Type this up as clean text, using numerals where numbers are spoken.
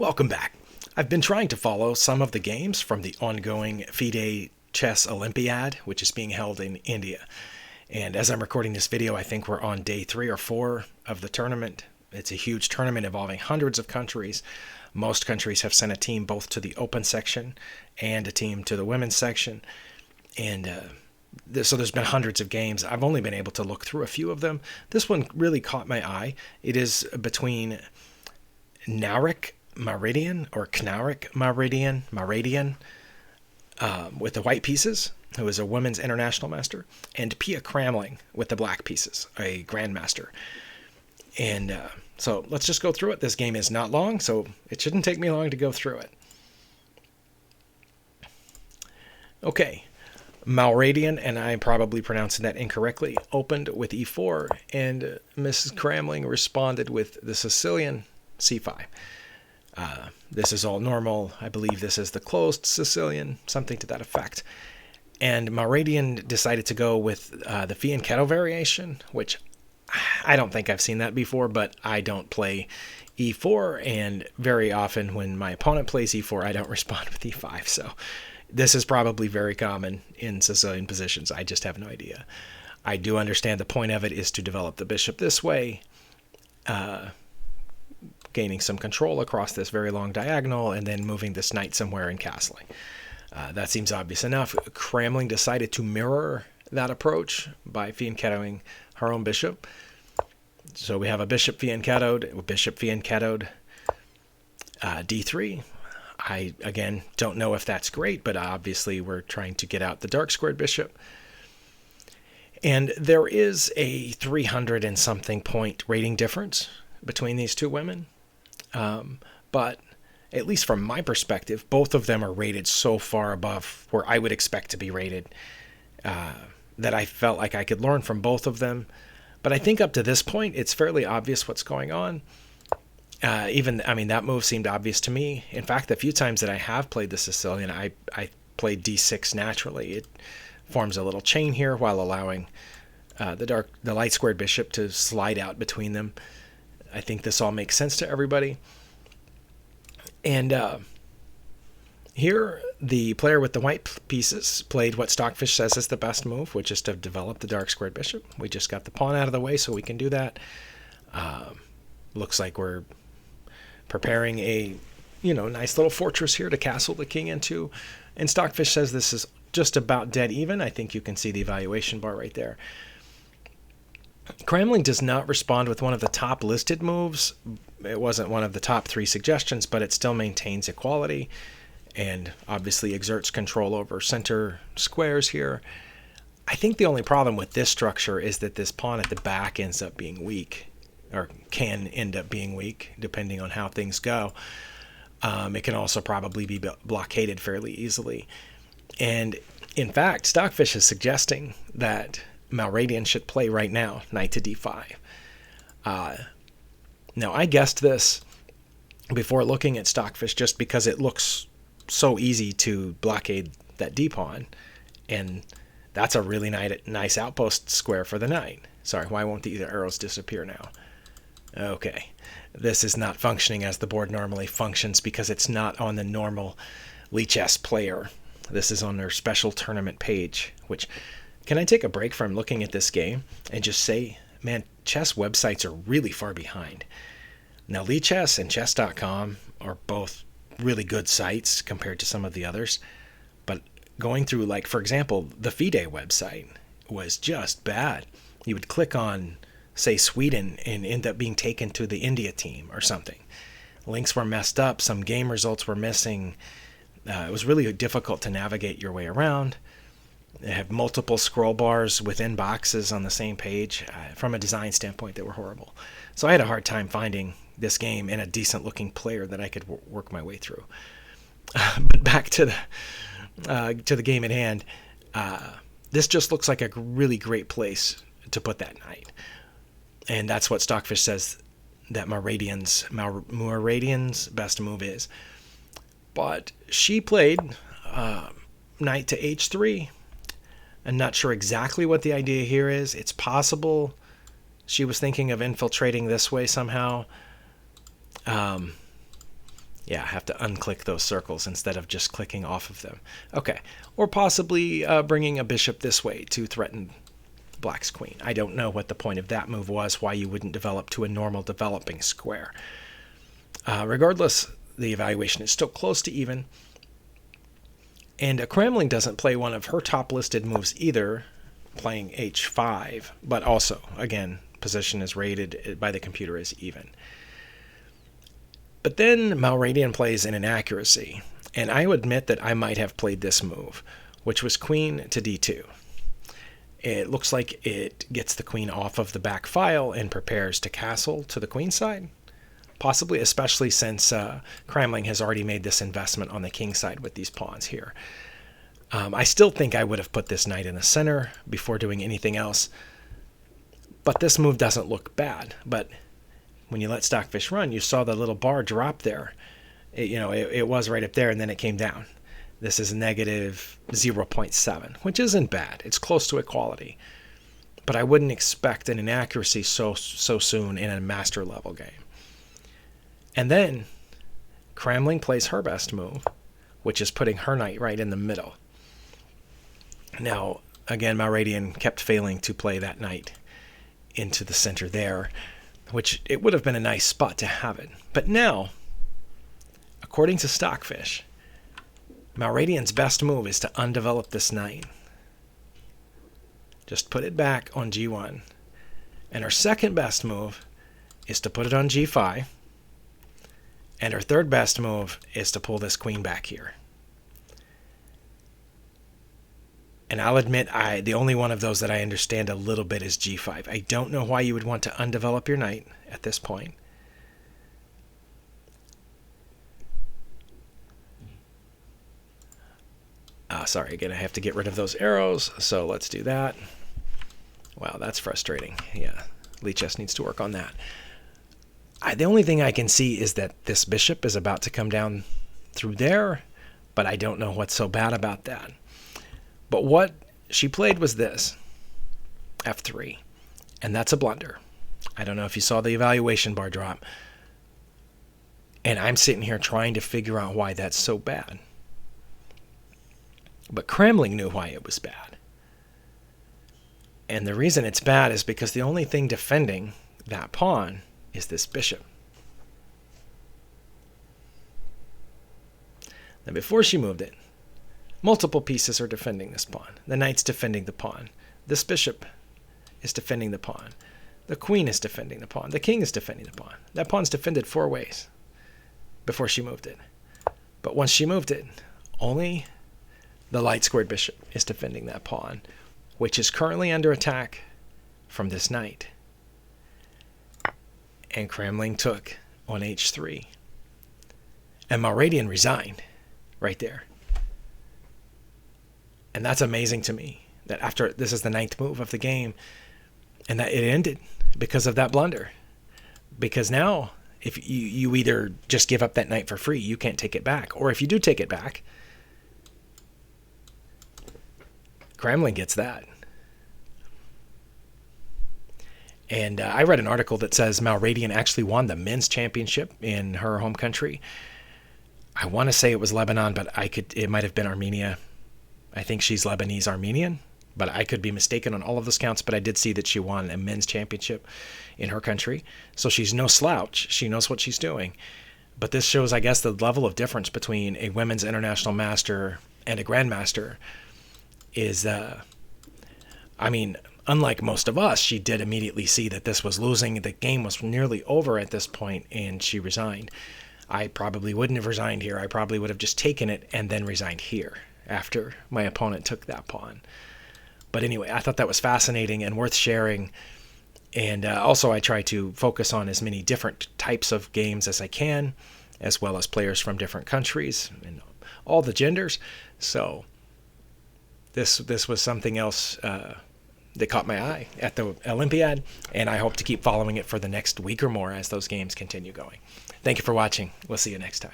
Welcome back. I've been trying to follow some of the games from the ongoing FIDE Chess Olympiad, which is being held in India. And as I'm recording this video, I think we're on day 3 or 4 of the tournament. It's a huge tournament involving hundreds of countries. Most countries have sent a team both to the open section and a team to the women's section. And so there's been hundreds of games. I've only been able to look through a few of them. This one really caught my eye. It is between Knarik Mouradian or Knarik Mouradian with the white pieces, who is a women's international master, and Pia Cramling with the black pieces, a grandmaster. And so let's just go through it. This game is not long, so it shouldn't take me long to go through it. Okay, Mouradian, and I'm probably pronouncing that incorrectly, opened with e4, and Mrs. Cramling responded with the Sicilian c5. This is all normal. I believe this is the closed Sicilian, something to that effect. And Mouradian decided to go with the fianchetto variation, which I don't think I've seen that before, but I don't play e4, and very often when my opponent plays e4, I don't respond with e5. So this is probably very common in Sicilian positions. I just have no idea. I do understand the point of it is to develop the bishop this way, gaining some control across this very long diagonal, and then moving this knight somewhere and castling. That seems obvious enough. Cramling decided to mirror that approach by fianchettoing her own bishop. So we have a bishop fianchettoed, d3. I, again, don't know if that's great, but obviously we're trying to get out the dark squared bishop. And there is a 300 and something point rating difference between these two women. But at least from my perspective, both of them are rated so far above where I would expect to be rated that I felt like I could learn from both of them. But I think up to this point, it's fairly obvious what's going on. That move seemed obvious to me. In fact, the few times that I have played the Sicilian, I played d6 naturally. It forms a little chain here while allowing the light squared bishop to slide out between them. I think this all makes sense to everybody. And here, the player with the white pieces played what Stockfish says is the best move, which is to develop the dark squared bishop. We just got the pawn out of the way, so we can do that. Looks like we're preparing a, nice little fortress here to castle the king into. And Stockfish says this is just about dead even. I think you can see the evaluation bar right there. Cramling does not respond with one of the top listed moves. It wasn't one of the top 3 suggestions, but it still maintains equality and obviously exerts control over center squares here. I think the only problem with this structure is that this pawn at the back ends up being weak, or can end up being weak, depending on how things go. It can also probably be blockaded fairly easily. And in fact, Stockfish is suggesting that Mouradian should play right now, knight to d5. Now, I guessed this before looking at Stockfish just because it looks so easy to blockade that d-pawn, and that's a really nice outpost square for the knight. Sorry, why won't the arrows disappear now? Okay, this is not functioning as the board normally functions because it's not on the normal Lichess player. This is on their special tournament page, which... Can I take a break from looking at this game and just say, man, chess websites are really far behind. Now, Lichess and Chess.com are both really good sites compared to some of the others, but going through, like, for example, the FIDE website was just bad. You would click on, say, Sweden and end up being taken to the India team or something. Links were messed up. Some game results were missing. It was really difficult to navigate your way around. They have multiple scroll bars within boxes on the same page. From a design standpoint, they were horrible. So I had a hard time finding this game and a decent-looking player that I could work my way through. But back to the game at hand, this just looks like a really great place to put that knight. And that's what Stockfish says that Mouradian's best move is. But she played knight to h3. I'm not sure exactly what the idea here is. It's possible she was thinking of infiltrating this way somehow. Yeah, I have to unclick those circles instead of just clicking off of them. Okay, or possibly bringing a bishop this way to threaten black's queen. I don't know what the point of that move was, why you wouldn't develop to a normal developing square. Regardless, the evaluation is still close to even. And Cramling doesn't play one of her top listed moves either, playing h5, but also, again, position is rated by the computer as even. But then Mouradian plays an inaccuracy, and I will admit that I might have played this move, which was queen to d2. It looks like it gets the queen off of the back file and prepares to castle to the queen side, possibly especially since Cramling has already made this investment on the king side with these pawns here. I still think I would have put this knight in the center before doing anything else, but this move doesn't look bad. But when you let Stockfish run, you saw the little bar drop there. It was right up there, and then it came down. This is negative 0.7, which isn't bad. It's close to equality. But I wouldn't expect an inaccuracy so soon in a master level game. And then Cramling plays her best move, which is putting her knight right in the middle. Now, again, Mouradian kept failing to play that knight into the center there, which it would have been a nice spot to have it. But now, according to Stockfish, Mouradian's best move is to undevelop this knight. Just put it back on g1. And her second best move is to put it on g5. And her third best move is to pull this queen back here. And I'll admit, the only one of those that I understand a little bit is g5. I don't know why you would want to undevelop your knight at this point. Sorry, again, I have to get rid of those arrows, so let's do that. Wow, that's frustrating. Yeah, Lichess needs to work on that. The only thing I can see is that this bishop is about to come down through there, but I don't know what's so bad about that. But what she played was this, f3, and that's a blunder. I don't know if you saw the evaluation bar drop, and I'm sitting here trying to figure out why that's so bad. But Cramling knew why it was bad. And the reason it's bad is because the only thing defending that pawn is this bishop. Now before she moved it, multiple pieces are defending this pawn. The knight's defending the pawn. This bishop is defending the pawn. The queen is defending the pawn. The king is defending the pawn. That pawn's defended 4 ways before she moved it. But once she moved it, only the light squared bishop is defending that pawn, which is currently under attack from this knight. And Cramling took on h3. And Mouradian resigned right there. And that's amazing to me, that after this is the 9th move of the game, and that it ended because of that blunder. Because now, if you either just give up that knight for free, you can't take it back. Or if you do take it back, Cramling gets that. And I read an article that says Mouradian actually won the men's championship in her home country. I want to say it was Lebanon, but it might have been Armenia. I think she's Lebanese Armenian, but I could be mistaken on all of those counts. But I did see that she won a men's championship in her country. So she's no slouch. She knows what she's doing. But this shows, I guess, the level of difference between a women's international master and a grandmaster is, unlike most of us, she did immediately see that this was losing. The game was nearly over at this point, and she resigned. I probably wouldn't have resigned here. I probably would have just taken it and then resigned here after my opponent took that pawn. But anyway, I thought that was fascinating and worth sharing. And also I try to focus on as many different types of games as I can, as well as players from different countries and all the genders. So this was something else that caught my eye at the Olympiad, and I hope to keep following it for the next week or more as those games continue going. Thank you for watching. We'll see you next time.